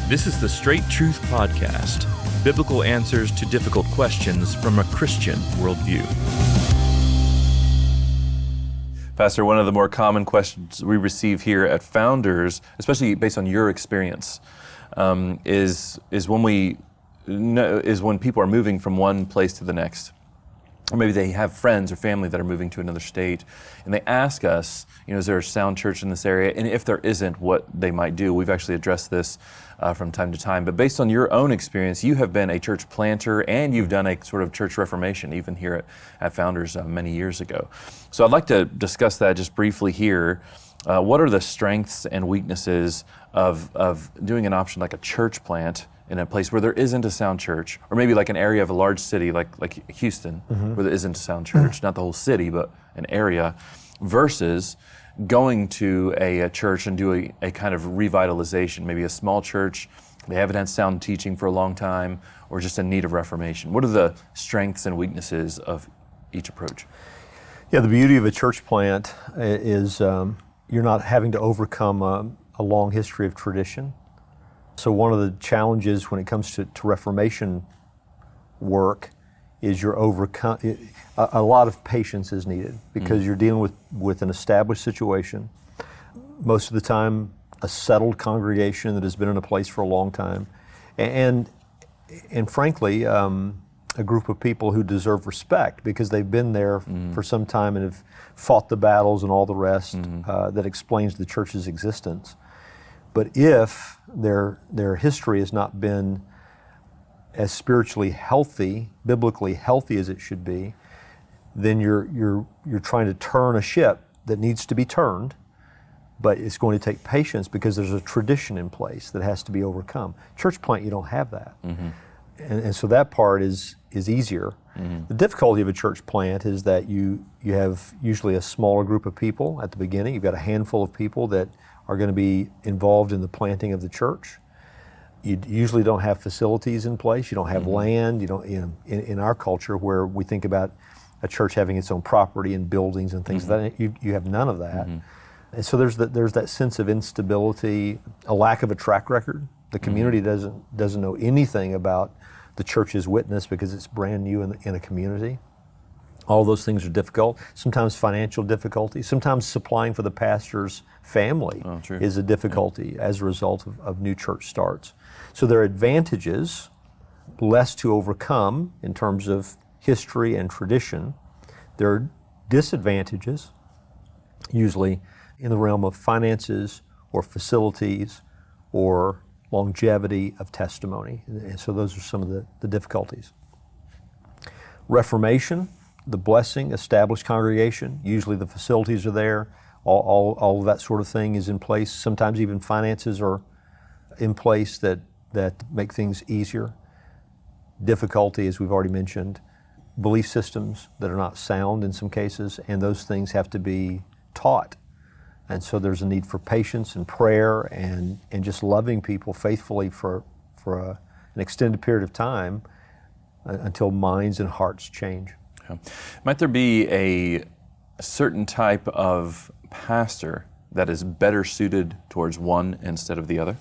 This is the Straight Truth Podcast, biblical answers to difficult questions from a Christian worldview. Pastor, one of the more common questions we receive here at Founders, especially based on your experience, is when people are moving from one place to the next. Or maybe they have friends or family that are moving to another state, and they ask us, is there a sound church in this area? And if there isn't, what they might do. We've actually addressed this from time to time. But based on your own experience, you have been a church planter and you've done a sort of church reformation, even here at Founders many years ago. So I'd like to discuss that just briefly here. What are the strengths and weaknesses of doing an option like a church plant in a place where there isn't a sound church, or maybe like an area of a large city like Houston, where there isn't a sound church, not the whole city, but an area, versus going to a church and do a kind of revitalization, maybe a small church, they haven't had sound teaching for a long time, or just in need of reformation. What are the strengths and weaknesses of each approach? Yeah, the beauty of a church plant is you're not having to overcome a long history of tradition. So one of the challenges when it comes to Reformation work is a lot of patience is needed because you're dealing with an established situation. Most of the time, a settled congregation that has been in a place for a long time, and frankly, a group of people who deserve respect because they've been there for some time and have fought the battles and all the rest that explains the church's existence. But if their history has not been as spiritually healthy, biblically healthy as it should be, then you're trying to turn a ship that needs to be turned, but it's going to take patience because there's a tradition in place that has to be overcome. Church plant, you don't have that. And so that part is easier. The difficulty of a church plant is that you have usually a smaller group of people at the beginning. You've got a handful of people that are going to be involved in the planting of the church. You usually don't have facilities in place. You don't have land. You don't. In our culture, where we think about a church having its own property and buildings and things like that, you have none of that. And so there's that sense of instability, a lack of a track record. The community doesn't know anything about the church's witness because it's brand new in a community. All those things are difficult. Sometimes financial difficulty. Sometimes supplying for the pastor's family is a difficulty as a result of new church starts. So there are advantages, less to overcome in terms of history and tradition. There are disadvantages, usually in the realm of finances or facilities or longevity of testimony. And so those are some of the difficulties. Reformation, the blessing, established congregation, usually the facilities are there, all of that sort of thing is in place. Sometimes even finances are in place that make things easier. Difficulty, as we've already mentioned, belief systems that are not sound in some cases, and those things have to be taught. And so there's a need for patience and prayer and just loving people faithfully for an extended period of time until minds and hearts change. Yeah. Might there be a certain type of pastor that is better suited towards one instead of the other?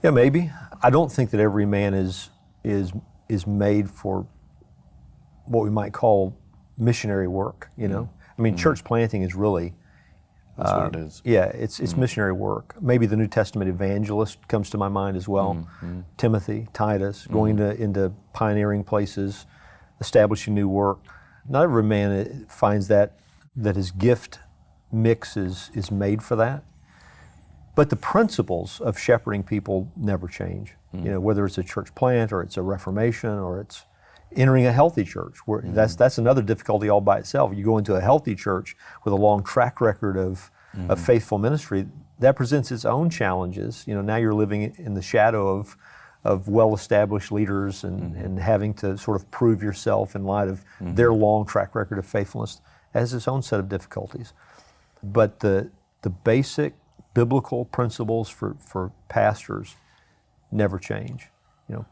Yeah, maybe. I don't think that every man is made for what we might call missionary work. I mean, church planting is really that's what it is. Yeah, it's missionary work. Maybe the New Testament evangelist comes to my mind as well. Timothy, Titus, going into pioneering places, establishing new work. Not every man finds that his gift mix is made for that. But the principles of shepherding people never change. Whether it's a church plant or it's a reformation or it's entering a healthy church, where that's another difficulty all by itself. You go into a healthy church with a long track record of faithful ministry, that presents its own challenges. Now you're living in the shadow of well-established leaders and having to sort of prove yourself in light of their long track record of faithfulness has its own set of difficulties. But the basic biblical principles for pastors never change.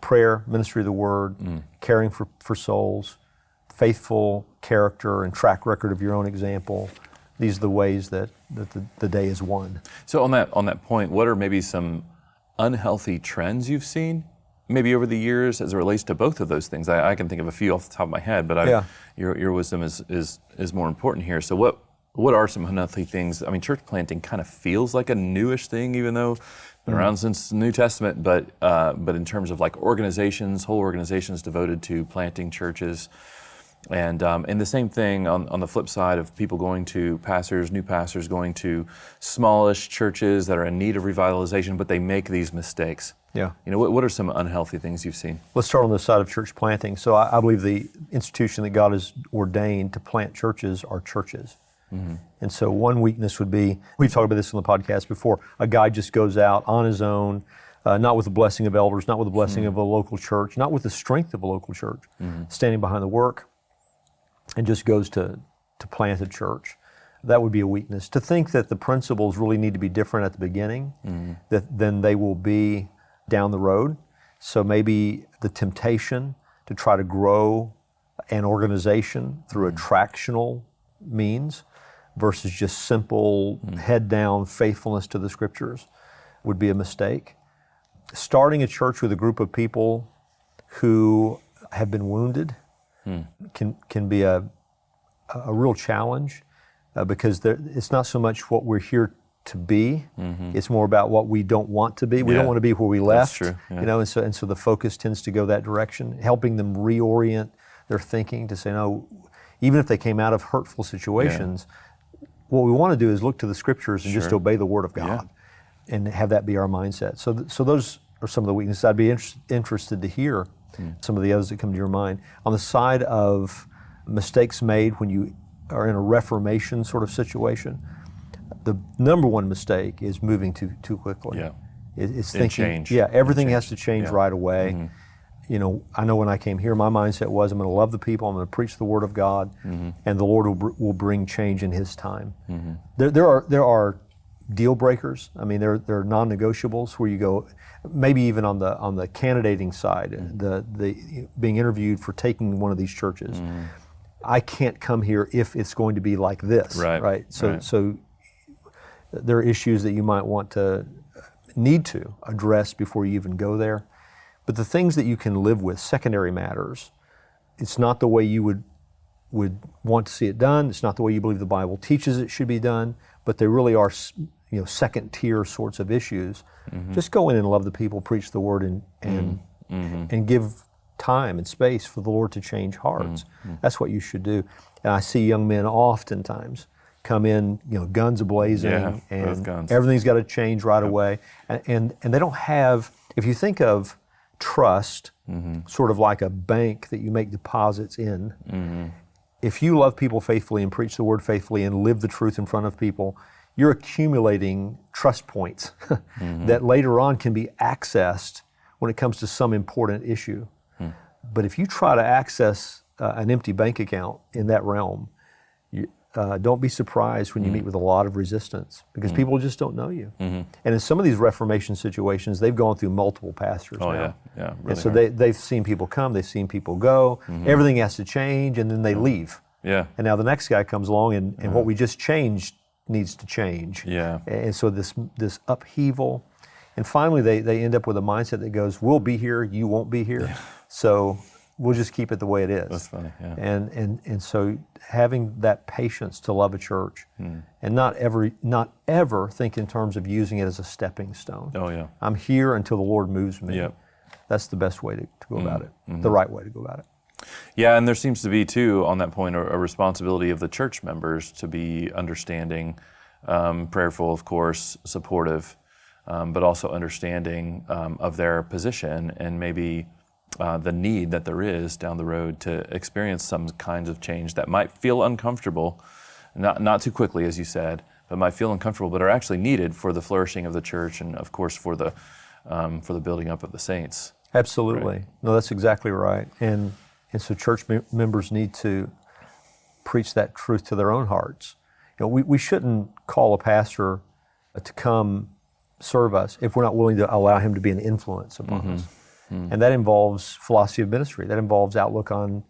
Prayer, ministry of the word, caring for souls, faithful character and track record of your own example. These are the ways that the day is won. So on that point, what are maybe some unhealthy trends you've seen, maybe over the years, as it relates to both of those things? I can think of a few off the top of my head, but your wisdom is more important here. So what are some unhealthy things? I mean, church planting kind of feels like a newish thing, even though it's been around since the New Testament. But in terms of like organizations, whole organizations devoted to planting churches, and the same thing on the flip side of people going to new pastors going to smallish churches that are in need of revitalization, but they make these mistakes. Yeah. What are some unhealthy things you've seen? Let's start on the side of church planting. So I believe the institution that God has ordained to plant churches are churches. Mm-hmm. And so one weakness would be, we've talked about this on the podcast before, a guy just goes out on his own, not with the blessing of elders, not with the blessing of a local church, not with the strength of a local church, standing behind the work, and just goes to plant a church. That would be a weakness. To think that the principles really need to be different at the beginning than they will be down the road. So maybe the temptation to try to grow an organization through attractional means versus just simple head down faithfulness to the scriptures would be a mistake. Starting a church with a group of people who have been wounded can be a real challenge because it's not so much what we're here to be, it's more about what we don't want to be. We don't want to be where we left. That's true. Yeah. And so the focus tends to go that direction, helping them reorient their thinking to say, no, even if they came out of hurtful situations, what we want to do is look to the scriptures and just obey the word of God and have that be our mindset. So those are some of the weaknesses. I'd be interested to hear some of the others that come to your mind. On the side of mistakes made when you are in a Reformation sort of situation, the number one mistake is moving too quickly. Yeah. It's thinking, change. Everything has to change right away. I know when I came here, my mindset was I'm going to love the people, I'm going to preach the Word of God, and the Lord will bring change in His time. There are deal breakers. I mean, there are non-negotiables where you go, maybe even on the candidating side, the being interviewed for taking one of these churches. I can't come here if it's going to be like this, right? So there are issues that you might need to address before you even go there. But the things that you can live with, secondary matters, it's not the way you would want to see it done. It's not the way you believe the Bible teaches it should be done. But they really are, second tier sorts of issues. Just go in and love the people, preach the word, and give time and space for the Lord to change hearts. That's what you should do. And I see young men oftentimes come in, guns a-blazing, and everything's got to change right away. And they don't have, if you think of trust, sort of like a bank that you make deposits in. If you love people faithfully and preach the word faithfully and live the truth in front of people, you're accumulating trust points that later on can be accessed when it comes to some important issue. But if you try to access an empty bank account in that realm, don't be surprised when you meet with a lot of resistance because people just don't know you. And in some of these Reformation situations, they've gone through multiple pastors now. Really and so they've seen people come, they've seen people go, everything has to change, and then they leave. And now the next guy comes along, and what we just changed needs to change. And so this upheaval, and finally they end up with a mindset that goes, we'll be here, you won't be here, so we'll just keep it the way it is. That's funny, And so having that patience to love a church and not ever think in terms of using it as a stepping stone. I'm here until the Lord moves me. That's the best way to go about it, the right way to go about it. Yeah, and there seems to be, too, on that point, a responsibility of the church members to be understanding, prayerful, of course, supportive, but also understanding of their position and maybe the need that there is down the road to experience some kinds of change that might feel uncomfortable, not too quickly, as you said, but might feel uncomfortable, but are actually needed for the flourishing of the church and, of course, for the building up of the saints. Absolutely. Right. No, that's exactly right. And so church members need to preach that truth to their own hearts. We shouldn't call a pastor to come serve us if we're not willing to allow him to be an influence upon us. And that involves philosophy of ministry. That involves outlook on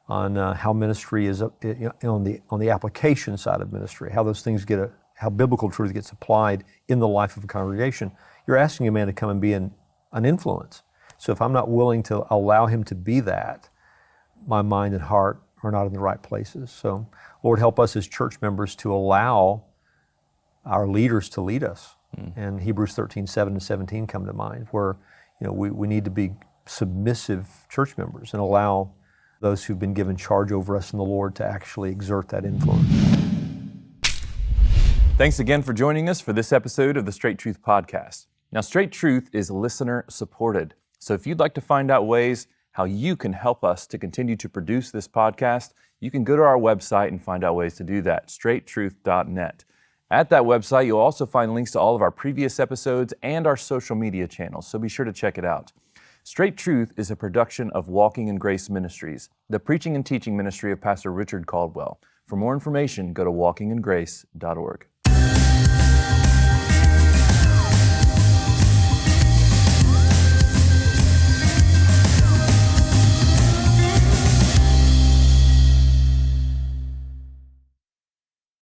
how ministry is on the application side of ministry, how those things how biblical truth gets applied in the life of a congregation. you're asking a man to come and be an influence. So if I'm not willing to allow him to be that, my mind and heart are not in the right places. So Lord, help us as church members to allow our leaders to lead us. And Hebrews 13:7-17 come to mind, where we need to be submissive church members and allow those who've been given charge over us in the Lord to actually exert that influence. Thanks again for joining us for this episode of the Straight Truth Podcast. Now, Straight Truth is listener supported. So if you'd like to find out ways how you can help us to continue to produce this podcast, you can go to our website and find out ways to do that, straighttruth.net. At that website, you'll also find links to all of our previous episodes and our social media channels, so be sure to check it out. Straight Truth is a production of Walking in Grace Ministries, the preaching and teaching ministry of Pastor Richard Caldwell. For more information, go to walkingingrace.org.